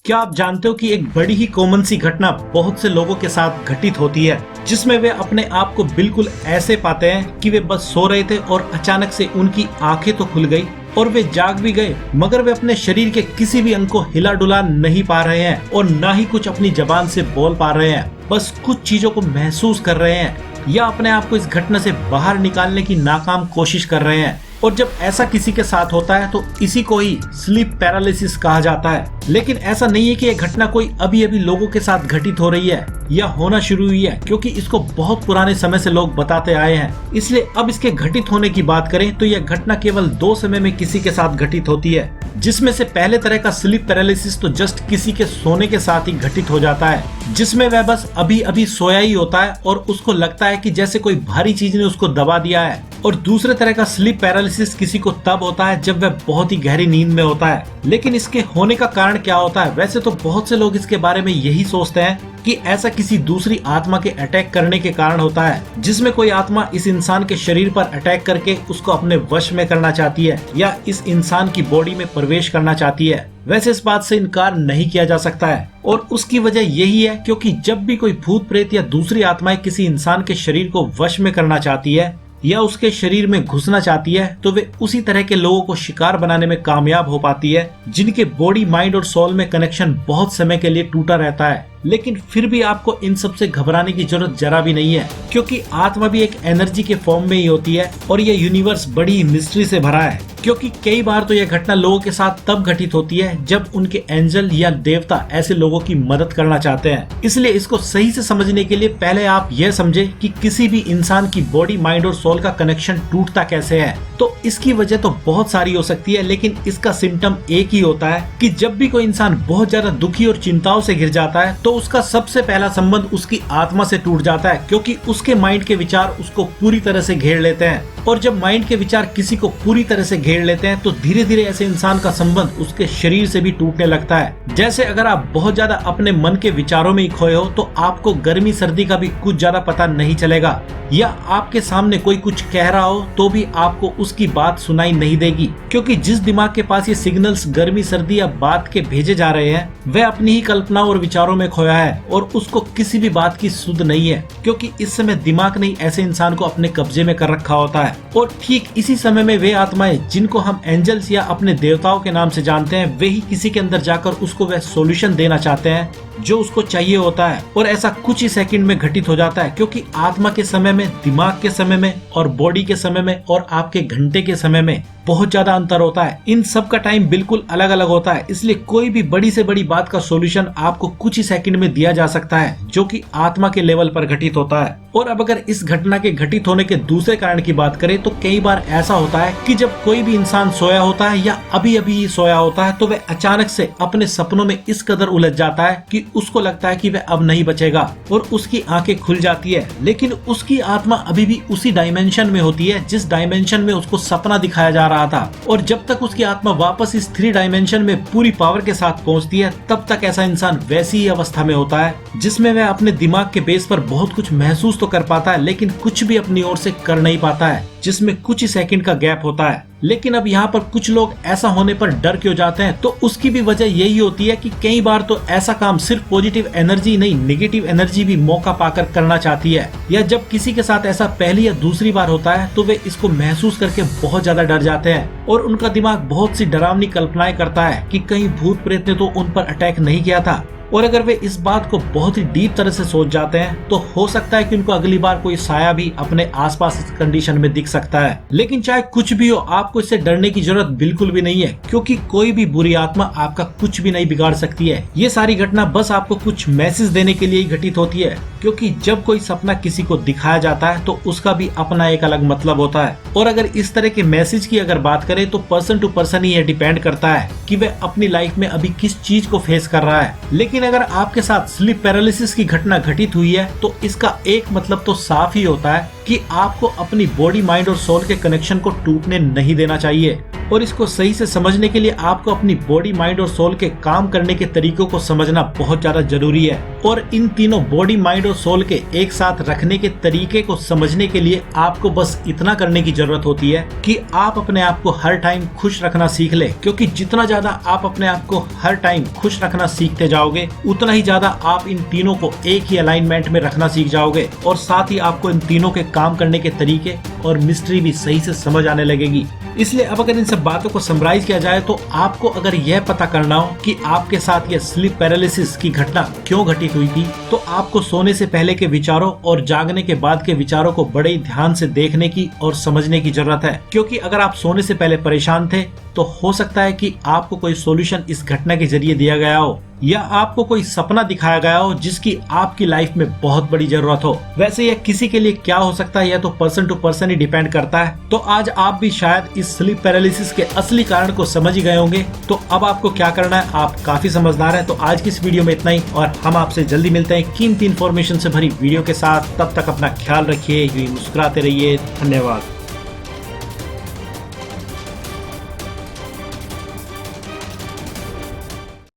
क्या आप जानते हो कि एक बड़ी ही कॉमन सी घटना बहुत से लोगों के साथ घटित होती है, जिसमें वे अपने आप को बिल्कुल ऐसे पाते हैं कि वे बस सो रहे थे और अचानक से उनकी आंखें तो खुल गई और वे जाग भी गए, मगर वे अपने शरीर के किसी भी अंग को हिला डुला नहीं पा रहे हैं और ना ही कुछ अपनी जबान से बोल पा रहे हैं। बस कुछ चीजों को महसूस कर रहे हैं या अपने आप को इस घटना से बाहर निकालने की नाकाम कोशिश कर रहे हैं। और जब ऐसा किसी के साथ होता है तो इसी को ही स्लीप पैरालिसिस कहा जाता है। लेकिन ऐसा नहीं है कि यह घटना कोई अभी अभी लोगों के साथ घटित हो रही है या होना शुरू हुई है, क्योंकि इसको बहुत पुराने समय से लोग बताते आए हैं। इसलिए अब इसके घटित होने की बात करें तो यह घटना केवल 2 समय में किसी के साथ घटित होती है, जिसमें से पहले तरह का स्लीप पैरालिसिस तो जस्ट किसी के सोने के साथ ही घटित हो जाता है, जिसमें वह बस अभी अभी सोया ही होता है और उसको लगता है कि जैसे कोई भारी चीज ने उसको दबा दिया है। और दूसरे तरह का स्लीप पैरालिसिस किसी को तब होता है जब वह बहुत ही गहरी नींद में होता है। लेकिन इसके होने का कारण क्या होता है? वैसे तो बहुत से लोग इसके बारे में यही सोचते हैं कि ऐसा किसी दूसरी आत्मा के अटैक करने के कारण होता है, जिसमें कोई आत्मा इस इंसान के शरीर पर अटैक करके उसको अपने वश में करना चाहती है या इस इंसान की बॉडी में प्रवेश करना चाहती है। वैसे इस बात से इनकार नहीं किया जा सकता है और उसकी वजह यही है क्योंकि जब भी कोई भूत प्रेत या दूसरी आत्माएं किसी इंसान के शरीर को वश में करना चाहती है या उसके शरीर में घुसना चाहती है तो वे उसी तरह के लोगों को शिकार बनाने में कामयाब हो पाती है, जिनके बॉडी, माइंड और सोल में कनेक्शन बहुत समय के लिए टूटा रहता है। लेकिन फिर भी आपको इन सब से घबराने की जरूरत जरा भी नहीं है, क्योंकि आत्मा भी एक एनर्जी के फॉर्म में ही होती है और ये यूनिवर्स बड़ी मिस्ट्री से भरा है। क्योंकि कई बार तो यह घटना लोगों के साथ तब घटित होती है जब उनके एंजल या देवता ऐसे लोगों की मदद करना चाहते हैं। इसलिए इसको सही से समझने के लिए पहले आप यह समझे कि किसी भी इंसान की बॉडी, माइंड और सोल का कनेक्शन टूटता कैसे है। तो इसकी वजह तो बहुत सारी हो सकती है, लेकिन इसका सिम्टम एक ही होता है कि जब भी कोई इंसान बहुत ज्यादा दुखी और चिंताओं से घिर जाता है तो उसका सबसे पहला संबंध उसकी आत्मा से टूट जाता है, क्योंकि उसके माइंड के विचार उसको पूरी तरह से घेर लेते हैं। और जब माइंड के विचार किसी को पूरी तरह से घेर लेते हैं तो धीरे धीरे ऐसे इंसान का संबंध उसके शरीर से भी टूटने लगता है। जैसे अगर आप बहुत ज्यादा अपने मन के विचारों में ही खोए हो तो आपको गर्मी सर्दी का भी कुछ ज्यादा पता नहीं चलेगा, या आपके सामने कोई कुछ कह रहा हो तो भी आपको उसकी बात सुनाई नहीं देगी, क्योंकि जिस दिमाग के पास ये सिग्नल्स गर्मी सर्दी या बात के भेजे जा रहे हैं वह अपनी ही कल्पना और विचारों में खोया है और उसको किसी भी बात की सुध नहीं है, क्योंकि इस समय दिमाग ने ऐसे इंसान को अपने कब्जे में कर रखा होता है। और ठीक इसी समय में वे आत्माएं जिनको हम एंजल्स या अपने देवताओं के नाम से जानते हैं, वे ही किसी के अंदर जाकर उसको वह सॉल्यूशन देना चाहते हैं जो उसको चाहिए होता है। और ऐसा कुछ ही सेकंड में घटित हो जाता है, क्योंकि आत्मा के समय में, दिमाग के समय में और बॉडी के समय में और आपके घंटे के समय में बहुत ज्यादा अंतर होता है। इन सब का टाइम बिल्कुल अलग अलग होता है, इसलिए कोई भी बड़ी से बड़ी बात का सॉल्यूशन आपको कुछ ही सेकंड में दिया जा सकता है, जो कि आत्मा के लेवल पर घटित होता है। और अब अगर इस घटना के घटित होने के दूसरे कारण की बात करें तो कई बार ऐसा होता है कि जब कोई भी इंसान सोया होता है या अभी अभी सोया होता है तो वह अचानक से अपने सपनों में इस कदर उलझ जाता है कि उसको लगता है कि वह अब नहीं बचेगा और उसकी आंखें खुल जाती है, लेकिन उसकी आत्मा अभी भी उसी डायमेंशन में होती है जिस डायमेंशन में उसको सपना दिखाया जा रहा था। और जब तक उसकी आत्मा वापस इस 3 डायमेंशन में पूरी पावर के साथ पहुंचती है तब तक ऐसा इंसान वैसी ही अवस्था में होता है जिसमें वह अपने दिमाग के बेस पर बहुत कुछ महसूस तो कर पाता है, लेकिन कुछ भी अपनी ओर से कर नहीं पाता है, जिसमें कुछ ही सेकंड का गैप होता है। लेकिन अब यहाँ पर कुछ लोग ऐसा होने पर डर क्यों जाते हैं, तो उसकी भी वजह यही होती है कि कई बार तो ऐसा काम सिर्फ पॉजिटिव एनर्जी नहीं, नेगेटिव एनर्जी भी मौका पाकर करना चाहती है। या जब किसी के साथ ऐसा पहली या दूसरी बार होता है तो वे इसको महसूस करके बहुत ज्यादा डर जाते हैं और उनका दिमाग बहुत सी डरावनी कल्पनाएं करता है कि कहीं भूत प्रेत ने तो उन पर अटैक नहीं किया था। और अगर वे इस बात को बहुत ही डीप तरह से सोच जाते हैं तो हो सकता है कि उनको अगली बार कोई साया भी अपने आसपास इस कंडीशन में दिख सकता है। लेकिन चाहे कुछ भी हो, आपको इससे डरने की जरूरत बिल्कुल भी नहीं है, क्योंकि कोई भी बुरी आत्मा आपका कुछ भी नहीं बिगाड़ सकती है। ये सारी घटना बस आपको कुछ मैसेज देने के लिए ही घटित होती है, क्योंकि जब कोई सपना किसी को दिखाया जाता है तो उसका भी अपना एक अलग मतलब होता है। और अगर इस तरह के मैसेज की अगर बात करें तो पर्सन टू पर्सन ही ये डिपेंड करता है कि वह अपनी लाइफ में अभी किस चीज को फेस कर रहा है। लेकिन लेकिन अगर आपके साथ स्लीप पैरालिसिस की घटना घटित हुई है तो इसका एक मतलब तो साफ ही होता है कि आपको अपनी बॉडी, माइंड और सोल के कनेक्शन को टूटने नहीं देना चाहिए। और इसको सही से समझने के लिए आपको अपनी बॉडी, माइंड और सोल के काम करने के तरीकों को समझना बहुत ज्यादा जरूरी है। और इन तीनों बॉडी, माइंड और सोल के एक साथ रखने के तरीके को समझने के लिए आपको बस इतना करने की जरूरत होती है कि आप अपने आप को हर टाइम खुश रखना सीख ले, क्योंकि जितना ज्यादा आप अपने आप को हर टाइम खुश रखना सीखते जाओगे उतना ही ज्यादा आप इन तीनों को एक ही अलाइनमेंट में रखना सीख जाओगे और साथ ही आपको इन तीनों के काम करने के तरीके और मिस्ट्री भी सही से समझ आने लगेगी। इसलिए अब अगर इन सब बातों को समराइज किया जाए तो आपको अगर यह पता करना हो कि आपके साथ यह स्लीप पैरालिसिस की घटना क्यों घटित हुई थी, तो आपको सोने से पहले के विचारों और जागने के बाद के विचारों को बड़े ही ध्यान से देखने की और समझने की जरूरत है। क्योंकि अगर आप सोने से पहले परेशान थे तो हो सकता है कि आपको कोई सॉल्यूशन इस घटना के जरिए दिया गया हो या आपको कोई सपना दिखाया गया हो जिसकी आपकी लाइफ में बहुत बड़ी जरूरत हो। वैसे यह किसी के लिए क्या हो सकता है यह तो पर्सन टू पर्सन ही डिपेंड करता है। तो आज आप भी शायद इस स्लीप पैरालिसिस के असली कारण को समझ ही गए होंगे। तो अब आपको क्या करना है, आप काफी समझदार हैं। तो आज की इस वीडियो में इतना ही और हम आपसे जल्दी मिलते हैं कीमती इन्फॉर्मेशन से भरी वीडियो के साथ। तब तक अपना ख्याल रखिए, यूं मुस्कुराते रहिए। धन्यवाद।